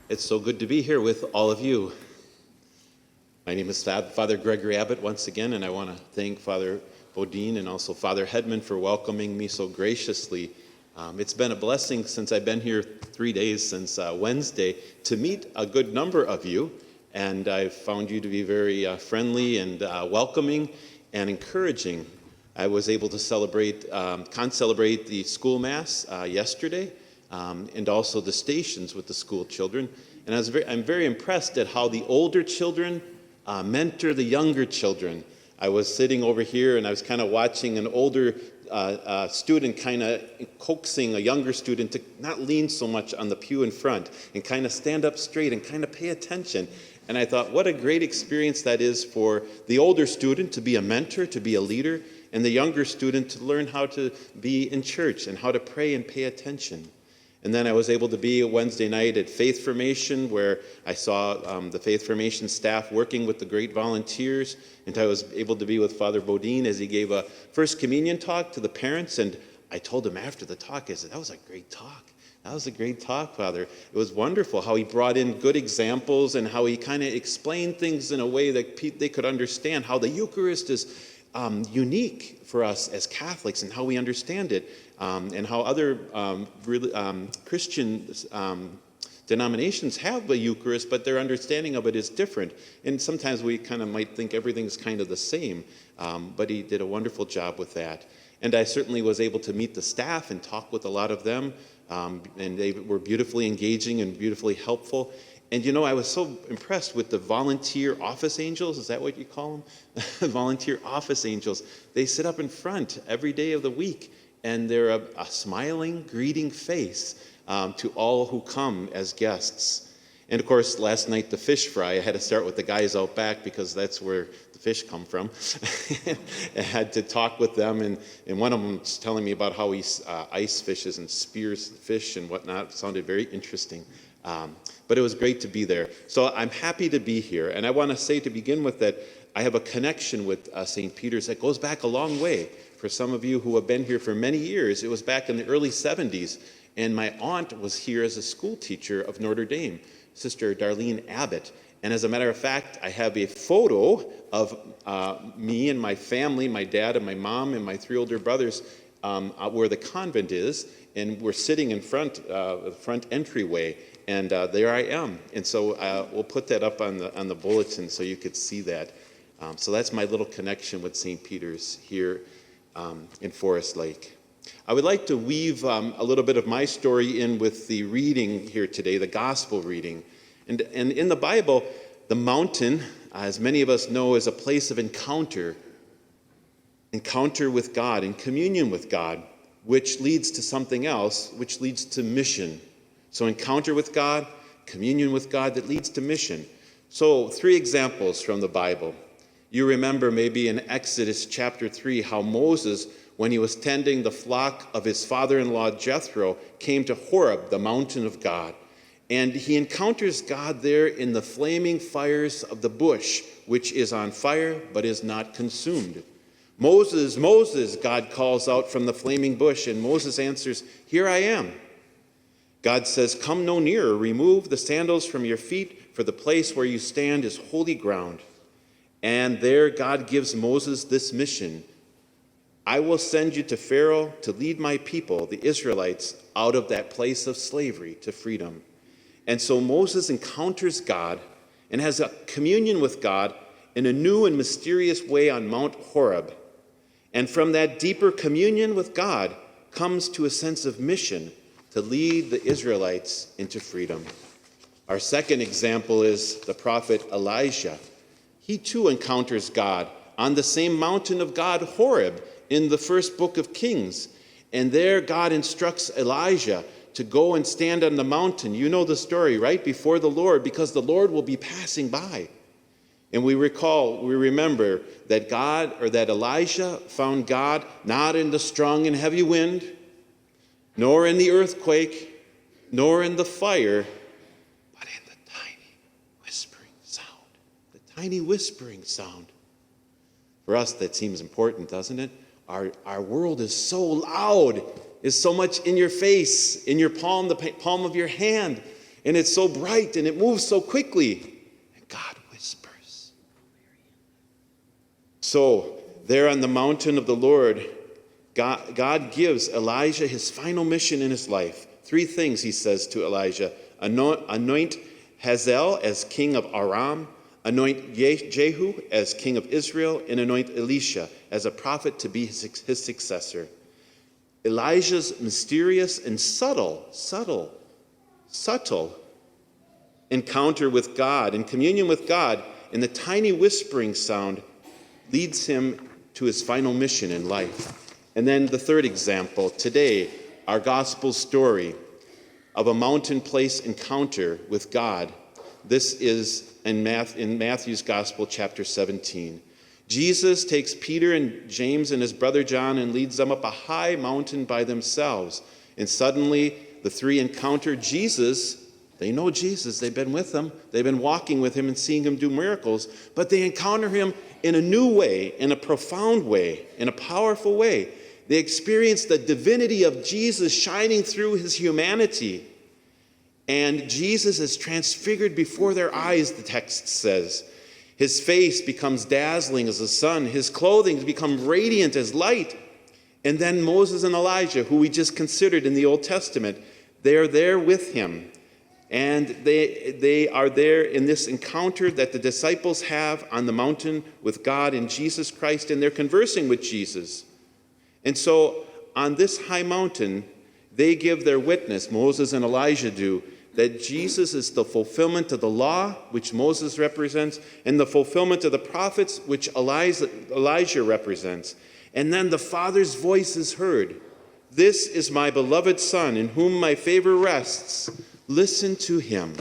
It's so good to be here with all of you. My name is Father Gregory Abbott once again, and I want to thank Father Bodine and also Father Hedman for welcoming me so graciously. It's been a blessing since I've been here 3 days, since Wednesday, to meet a good number of you, and I've found you to be very friendly and welcoming and encouraging. I was able to celebrate the school mass yesterday, and also the stations with the school children. And I'm very impressed at how the older children mentor the younger children. I was sitting over here and I was kind of watching an older student kind of coaxing a younger student to not lean so much on the pew in front and kind of stand up straight and kind of pay attention. And I thought, what a great experience that is for the older student to be a mentor, to be a leader, and the younger student to learn how to be in church and how to pray and pay attention. And then I was able to be Wednesday night at Faith Formation, where I saw the Faith Formation staff working with the great volunteers. And I was able to be with Father Bodine as he gave a First Communion talk to the parents. And I told him after the talk, I said, that was a great talk. That was a great talk, Father. It was wonderful how he brought in good examples and how he kind of explained things in a way that they could understand how the Eucharist is unique for us as Catholics and how we understand it, and how other Christian denominations have the Eucharist, but their understanding of it is different. And sometimes we kind of might think everything's kind of the same, but he did a wonderful job with that. And I certainly was able to meet the staff and talk with a lot of them, and they were beautifully engaging and beautifully helpful. And you know, I was so impressed with the volunteer office angels. Is that what you call them? Volunteer office angels. They sit up in front every day of the week, and they're a smiling, greeting face to all who come as guests. And of course, last night, the fish fry, I had to start with the guys out back because that's where the fish come from. I had to talk with them, and one of them was telling me about how he ice fishes and spears the fish and whatnot. It sounded very interesting. But it was great to be there. So I'm happy to be here. And I want to say to begin with that I have a connection with St. Peter's that goes back a long way. For some of you who have been here for many years, it was back in the early 70s. And my aunt was here as a school teacher of Notre Dame, Sister Darlene Abbott. And as a matter of fact, I have a photo of me and my family, my dad and my mom and my 3 older brothers, where the convent is. And we're sitting in front, the front entryway. And there I am. And so we'll put that up on the bulletin so you could see that. So that's my little connection with St. Peter's here in Forest Lake. I would like to weave a little bit of my story in with the reading here today, the gospel reading. And in the Bible, the mountain, as many of us know, is a place of encounter with God, in communion with God, which leads to something else, which leads to mission. So encounter with God, communion with God that leads to mission. So 3 examples from the Bible. You remember maybe in Exodus chapter 3 how Moses, when he was tending the flock of his father-in-law Jethro, came to Horeb, the mountain of God. And he encounters God there in the flaming fires of the bush, which is on fire but is not consumed. Moses, Moses, God calls out from the flaming bush, and Moses answers, "Here I am." God says, "Come no nearer, remove the sandals from your feet, for the place where you stand is holy ground." And there God gives Moses this mission: "I will send you to Pharaoh to lead my people, the Israelites, out of that place of slavery to freedom." And so Moses encounters God and has a communion with God in a new and mysterious way on Mount Horeb. And from that deeper communion with God comes to a sense of mission to lead the Israelites into freedom. Our second example is the prophet Elijah. He too encounters God on the same mountain of God, Horeb, in the first book of Kings. And there God instructs Elijah to go and stand on the mountain. You know the story, right? Before the Lord, because the Lord will be passing by. And we remember that that Elijah found God not in the strong and heavy wind, nor in the earthquake, nor in the fire, but in the tiny whispering sound. The tiny whispering sound. For us, that seems important, doesn't it? Our world is so loud, is so much in your face, in your palm, the palm of your hand. And it's so bright and it moves so quickly. And God whispers. So there on the mountain of the Lord, God gives Elijah his final mission in his life. 3 things he says to Elijah. Anoint Hazael as king of Aram, anoint Jehu as king of Israel, and anoint Elisha as a prophet to be his successor. Elijah's mysterious and subtle encounter with God and communion with God and the tiny whispering sound leads him to his final mission in life. And then the 3rd example, today, our gospel story of a mountain place encounter with God. This is in Matthew's Gospel, chapter 17. Jesus takes Peter and James and his brother John and leads them up a high mountain by themselves. And suddenly, the 3 encounter Jesus. They know Jesus. They've been with him. They've been walking with him and seeing him do miracles. But they encounter him in a new way, in a profound way, in a powerful way. They experience the divinity of Jesus shining through his humanity. And Jesus is transfigured before their eyes, the text says. His face becomes dazzling as the sun. His clothing becomes radiant as light. And then Moses and Elijah, who we just considered in the Old Testament, they are there with him. And they are there in this encounter that the disciples have on the mountain with God and Jesus Christ, and they're conversing with Jesus. And so on this high mountain, they give their witness, Moses and Elijah do, that Jesus is the fulfillment of the law, which Moses represents, and the fulfillment of the prophets, which Elijah represents. And then the Father's voice is heard. This is my beloved Son, in whom my favor rests. Listen to him.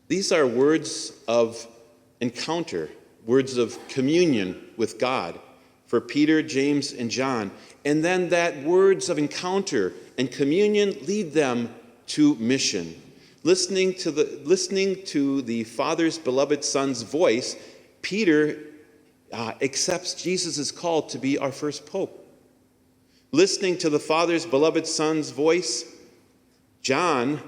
These are words of encounter, words of communion with God for Peter, James, and John. And then that words of encounter and communion lead them to mission. Listening to the Father's beloved Son's voice, Peter accepts Jesus' call to be our first pope. Listening to the Father's beloved Son's voice, John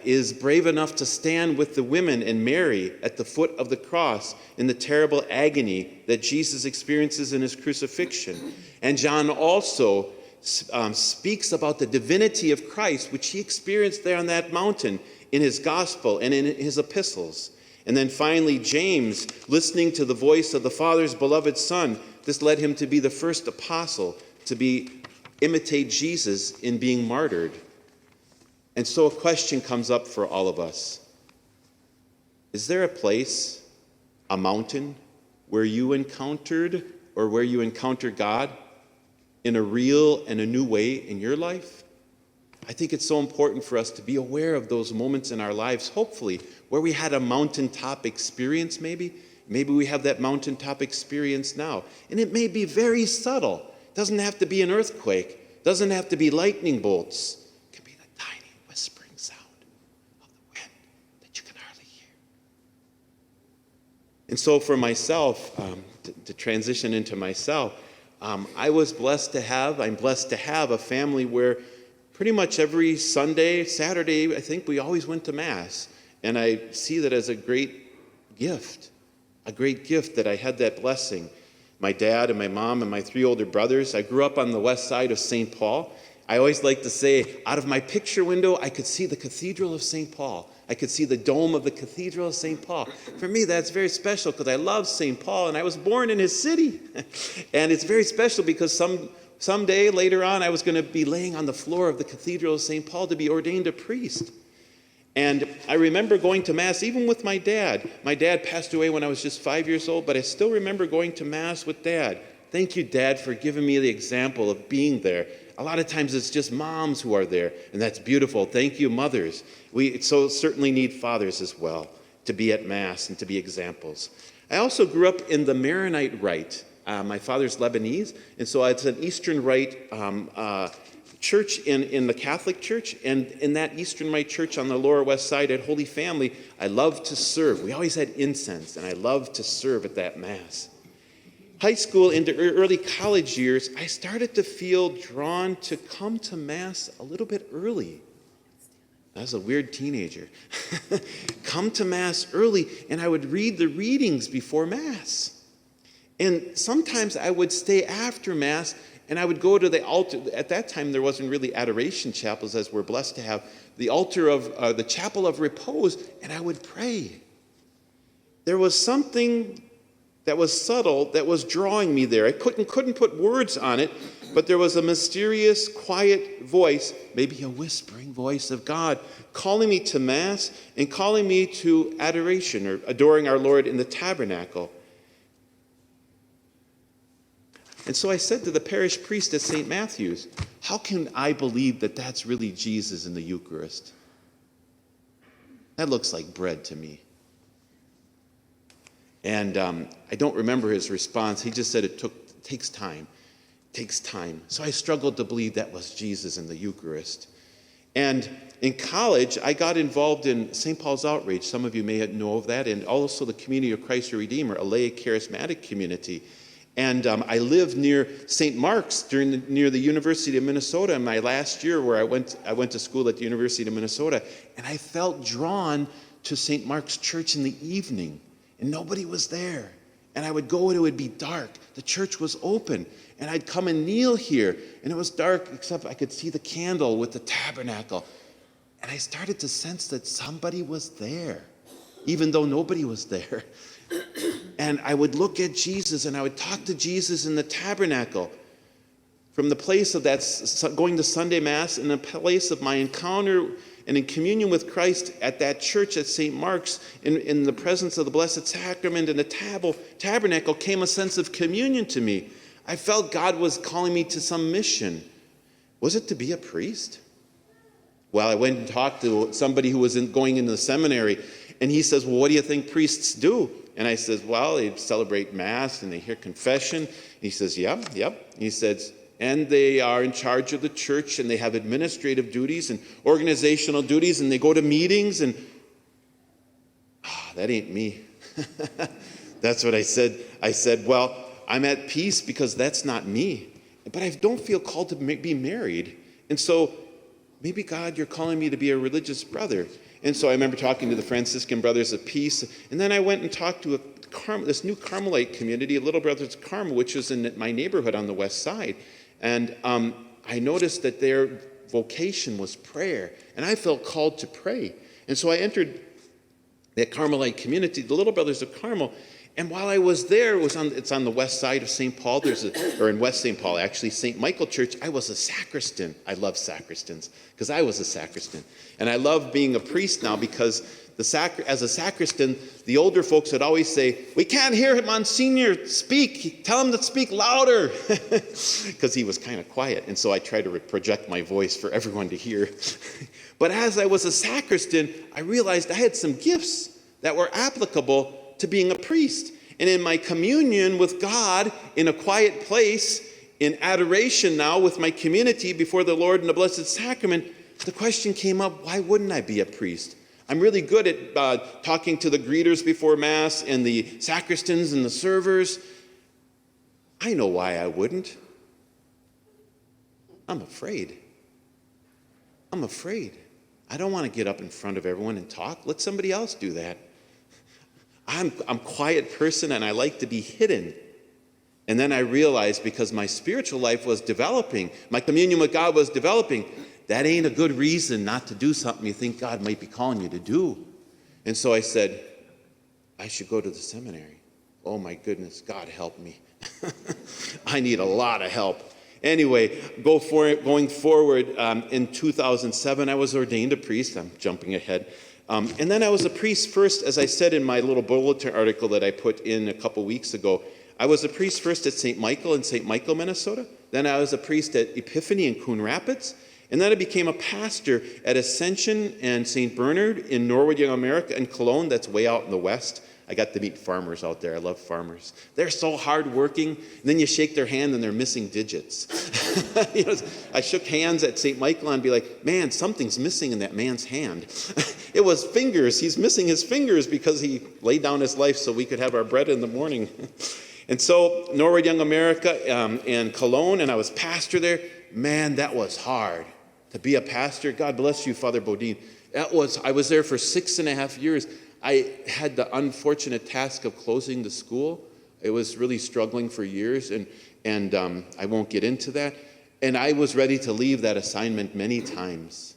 is brave enough to stand with the women and Mary at the foot of the cross in the terrible agony that Jesus experiences in his crucifixion. And John also speaks about the divinity of Christ, which he experienced there on that mountain in his gospel and in his epistles. And then finally, James, listening to the voice of the Father's beloved Son, this led him to be the first apostle to imitate Jesus in being martyred. And so a question comes up for all of us. Is there a place, a mountain, where you encountered or where you encounter God in a real and a new way in your life? I think it's so important for us to be aware of those moments in our lives, hopefully, where we had a mountaintop experience maybe. Maybe we have that mountaintop experience now. And it may be very subtle. It doesn't have to be an earthquake. It doesn't have to be lightning bolts. And so for myself, to transition into myself, I'm blessed to have a family where pretty much every Sunday, Saturday, I think we always went to Mass. And I see that as a great gift that I had that blessing. My dad and my mom and my 3 older brothers, I grew up on the west side of St. Paul. I always like to say, out of my picture window, I could see the Cathedral of St. Paul. I could see the dome of the Cathedral of St. Paul. For me, that's very special because I love St. Paul, and I was born in his city. And it's very special because someday later on, I was going to be laying on the floor of the Cathedral of St. Paul to be ordained a priest. And I remember going to Mass, even with my dad. My dad passed away when I was just 5 years old, but I still remember going to Mass with Dad. Thank you, Dad, for giving me the example of being there. A lot of times it's just moms who are there, and that's beautiful. Thank you, mothers. We so certainly need fathers as well to be at Mass and to be examples. I also grew up in the Maronite Rite. My father's Lebanese, and so it's an Eastern Rite church in the Catholic Church. And in that Eastern Rite church on the Lower West Side at Holy Family, I loved to serve. We always had incense, and I loved to serve at that Mass. High school into early college years, I started to feel drawn to come to Mass a little bit early. I was a weird teenager. Come to Mass early, and I would read the readings before Mass. And sometimes I would stay after Mass, and I would go to the altar. At that time, there wasn't really adoration chapels, as we're blessed to have. The altar of the chapel of repose, and I would pray. There was something that was subtle that was drawing me there. I couldn't put words on it, but there was a mysterious, quiet voice, maybe a whispering voice of God, calling me to Mass and calling me to adoration, or adoring our Lord in the tabernacle. And so I said to the parish priest at St. Matthew's, how can I believe that that's really Jesus in the Eucharist? That looks like bread to me. And I don't remember his response. He just said it takes time. It takes time. So I struggled to believe that was Jesus in the Eucharist. And in college, I got involved in St. Paul's Outreach. Some of you may know of that. And also the Community of Christ the Redeemer, a lay charismatic community. And I lived near St. Mark's near the University of Minnesota in my last year, where I went to school at the University of Minnesota. And I felt drawn to St. Mark's Church in the evening. And nobody was there. And I would go and it would be dark. The church was open. And I'd come and kneel here. And it was dark except I could see the candle with the tabernacle. And I started to sense that somebody was there, even though nobody was there. And I would look at Jesus and I would talk to Jesus in the tabernacle. From the place of that going to Sunday Mass, in the place of my encounter and in communion with Christ at that church at St. Mark's, in the presence of the Blessed Sacrament and the tabernacle, came a sense of communion to me. I felt God was calling me to some mission. Was it to be a priest? Well, I went and talked to somebody who was going into the seminary, and he says, well, what do you think priests do? And I says, well, they celebrate Mass and they hear confession. And he says, yep. He says, and they are in charge of the church, and they have administrative duties and organizational duties, and they go to meetings, and that ain't me. That's what I said. I said, well, I'm at peace because that's not me. But I don't feel called to be married. And so maybe, God, you're calling me to be a religious brother. And so I remember talking to the Franciscan Brothers of Peace. And then I went and talked to this new Carmelite community, Little Brothers of Carmel, which was in my neighborhood on the west side. And I noticed that their vocation was prayer. And I felt called to pray. And so I entered that Carmelite community, the Little Brothers of Carmel. And while I was there, it's on the west side of St. Paul, or in West St. Paul, actually, St. Michael Church. I was a sacristan. I love sacristans because I was a sacristan. And I love being a priest now because as a sacristan, the older folks would always say, we can't hear Monsignor speak. Tell him to speak louder, because he was kind of quiet. And so I tried to project my voice for everyone to hear. But as I was a sacristan, I realized I had some gifts that were applicable to being a priest. And in my communion with God in a quiet place, in adoration now with my community before the Lord in the Blessed Sacrament, the question came up, why wouldn't I be a priest? I'm really good at talking to the greeters before Mass and the sacristans and the servers. I know why I wouldn't. I'm afraid. I don't want to get up in front of everyone and talk. Let somebody else do that. I'm a quiet person and I like to be hidden. And then I realized, because my spiritual life was developing, my communion with God was developing, that ain't a good reason not to do something you think God might be calling you to do. And so I said, I should go to the seminary. Oh my goodness, God help me. I need a lot of help. Anyway, going forward, in 2007, I was ordained a priest. I'm jumping ahead. And then I was a priest first, as I said in my little bulletin article that I put in a couple weeks ago. I was a priest first at St. Michael in St. Michael, Minnesota. Then I was a priest at Epiphany in Coon Rapids. And then I became a pastor at Ascension and St. Bernard in Norwood, Young America, and Cologne. That's way out in the west. I got to meet farmers out there. I love farmers. They're so hardworking. And then you shake their hand and they're missing digits. I shook hands at St. Michael and be like, man, something's missing in that man's hand. It was fingers. He's missing his fingers because he laid down his life so we could have our bread in the morning. And so Norwood, Young America, and Cologne, and I was pastor there. Man, that was hard to be a pastor. God bless you, Father Bodine. I was there for 6.5 years. I had the unfortunate task of closing the school. It was really struggling for years, and I won't get into that. And I was ready to leave that assignment many times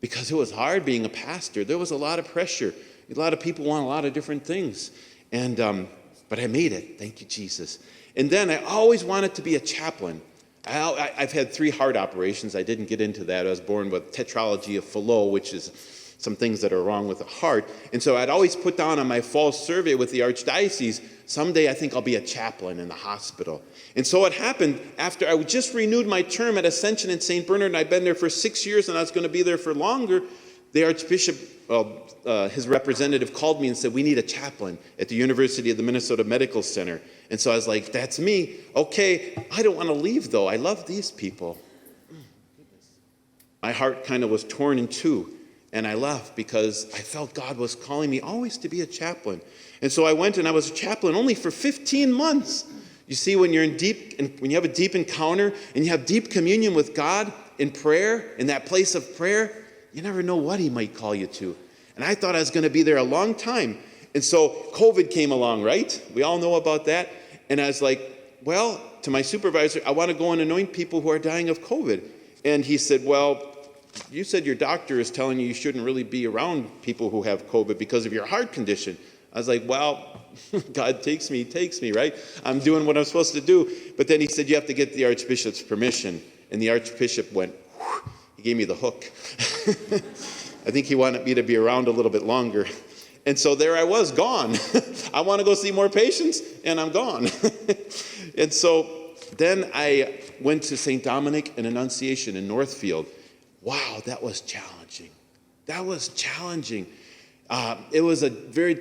because it was hard being a pastor. There was a lot of pressure. A lot of people want a lot of different things. But I made it. Thank you, Jesus. And then I always wanted to be a chaplain. I've had 3 heart operations. I didn't get into that. I was born with tetralogy of Fallot, which is some things that are wrong with the heart. And so I'd always put down on my fall survey with the archdiocese, someday I think I'll be a chaplain in the hospital. And so it happened after I just renewed my term at Ascension in St. Bernard, and I'd been there for 6 years, and I was going to be there for longer. The Archbishop, his representative called me and said, we need a chaplain at the University of the Minnesota Medical Center. And so I was like, that's me. Okay, I don't want to leave, though. I love these people. My heart kind of was torn in two, and I left because I felt God was calling me always to be a chaplain. And so I went, and I was a chaplain only for 15 months. You see, when when you have a deep encounter and you have deep communion with God in prayer, in that place of prayer, you never know what he might call you to. And I thought I was going to be there a long time. And so COVID came along, right? We all know about that. And I was like, well, to my supervisor, I want to go and anoint people who are dying of COVID. And he said, well, you said your doctor is telling you shouldn't really be around people who have COVID because of your heart condition. I was like, well, God takes me, right? I'm doing what I'm supposed to do. But then he said, you have to get the Archbishop's permission. And the Archbishop went, whew, he gave me the hook. I think he wanted me to be around a little bit longer. And so there I was, gone. I want to go see more patients, and I'm gone. And so then I went to St. Dominic and Annunciation in Northfield. Wow, that was challenging. It was a very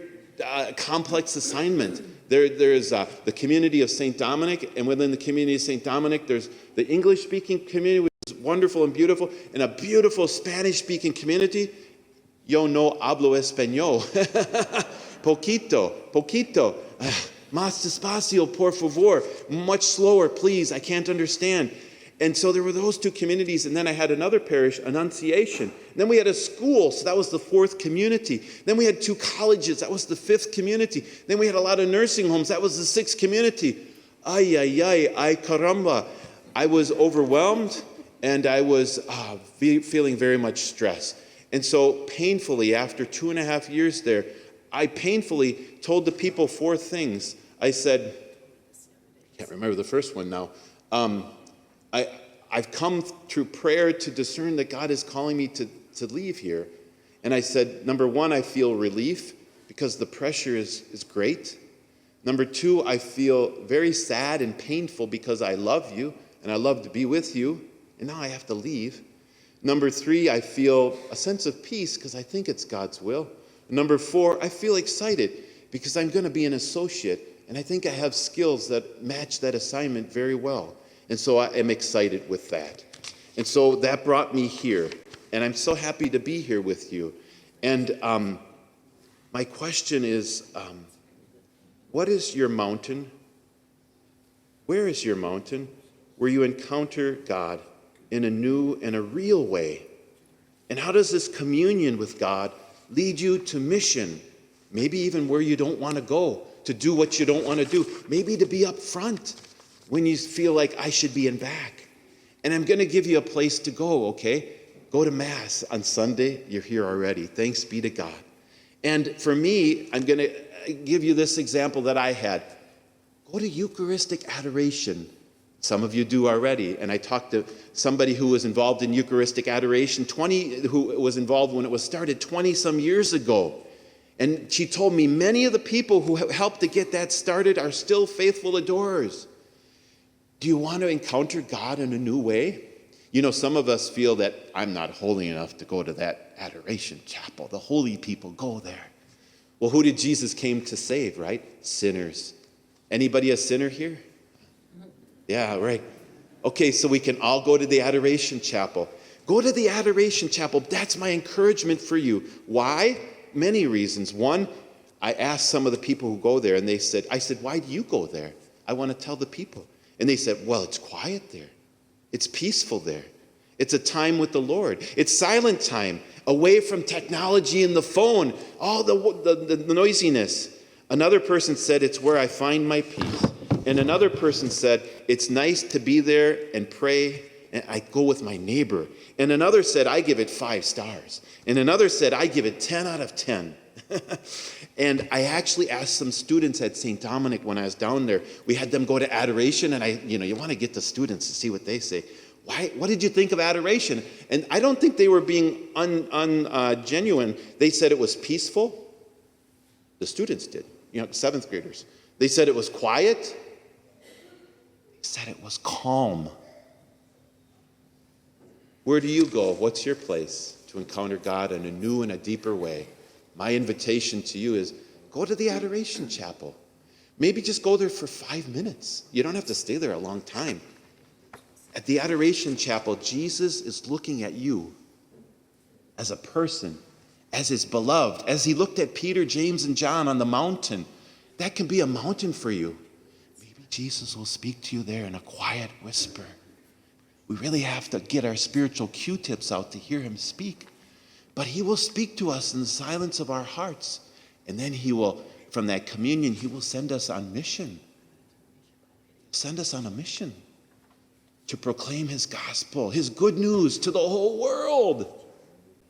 complex assignment. There's the community of St. Dominic, and within the community of St. Dominic, there's the English-speaking community, which is wonderful and beautiful, and a beautiful Spanish-speaking community. Yo no hablo español. Poquito. Más despacio, por favor. Much slower, please. I can't understand. And so there were those two communities, and then I had another parish, Annunciation. Then we had a school, so that was the 4th community. Then we had 2 colleges, that was the 5th community. Then we had a lot of nursing homes, that was the 6th community. Ay caramba. I was overwhelmed, and I was feeling very much stress. And so painfully, after 2.5 years there, I painfully told the people 4 things. I said, I can't remember the first one now. I've come through prayer to discern that God is calling me to leave here. And I said, number 1, I feel relief because the pressure is great. Number 2, I feel very sad and painful because I love you and I love to be with you. And now I have to leave. Number 3, I feel a sense of peace because I think it's God's will. Number 4, I feel excited because I'm going to be an associate and I think I have skills that match that assignment very well. And so I am excited with that. And so that brought me here. And I'm so happy to be here with you. And my question is, what is your mountain? Where is your mountain where you encounter God in a new and a real way? And how does this communion with God lead you to mission? Maybe even where you don't want to go, to do what you don't want to do. Maybe to be up front when you feel like I should be in back. And I'm going to give you a place to go, okay? Go to Mass on Sunday. You're here already. Thanks be to God. And for me, I'm going to give you this example that I had. Go to Eucharistic adoration. Some of you do already. And I talked to somebody who was involved in Eucharistic adoration, who was involved when it was started 20-some years ago. And she told me many of the people who helped to get that started are still faithful adorers. Do you want to encounter God in a new way? You know, some of us feel that I'm not holy enough to go to that adoration chapel. The holy people go there. Well, who did Jesus came to save, right? Sinners. Anybody a sinner here? Yeah, right. Okay, so we can all go to the adoration chapel. Go to the adoration chapel. That's my encouragement for you. Why? Many reasons. One, I asked some of the people who go there, and I said, why do you go there? I want to tell the people. And they said, well, it's quiet there. It's peaceful there. It's a time with the Lord. It's silent time, away from technology and the phone, all the noisiness. Another person said, it's where I find my peace. And another person said, it's nice to be there and pray, and I go with my neighbor. And another said, I give it 5 stars. And another said, I give it 10 out of 10. And I actually asked some students at St. Dominic when I was down there. We had them go to adoration, and you want to get the students to see what they say. What did you think of adoration? And I don't think they were being genuine. They said it was peaceful. The students did, 7th graders. They said it was quiet. They said it was calm. Where do you go? What's your place to encounter God in a new and a deeper way? My invitation to you is go to the Adoration Chapel. Maybe just go there for 5 minutes. You don't have to stay there a long time. At the Adoration Chapel, Jesus is looking at you as a person, as his beloved, as he looked at Peter, James, and John on the mountain. That can be a mountain for you. Maybe Jesus will speak to you there in a quiet whisper. We really have to get our spiritual Q-tips out to hear him speak. But he will speak to us in the silence of our hearts. And then he will, from that communion, he will send us on mission. Send us on a mission to proclaim his gospel, his good news to the whole world.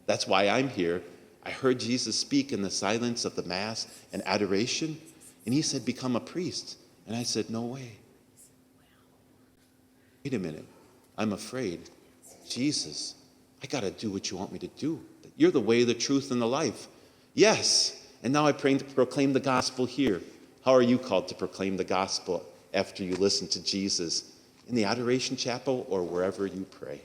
That's why I'm here. I heard Jesus speak in the silence of the Mass and adoration, and he said, become a priest. And I said, no way. Wait a minute. I'm afraid. Jesus, I got to do what you want me to do. You're the way, the truth, and the life. Yes. And now I pray to proclaim the gospel here. How are you called to proclaim the gospel after you listen to Jesus in the Adoration Chapel or wherever you pray?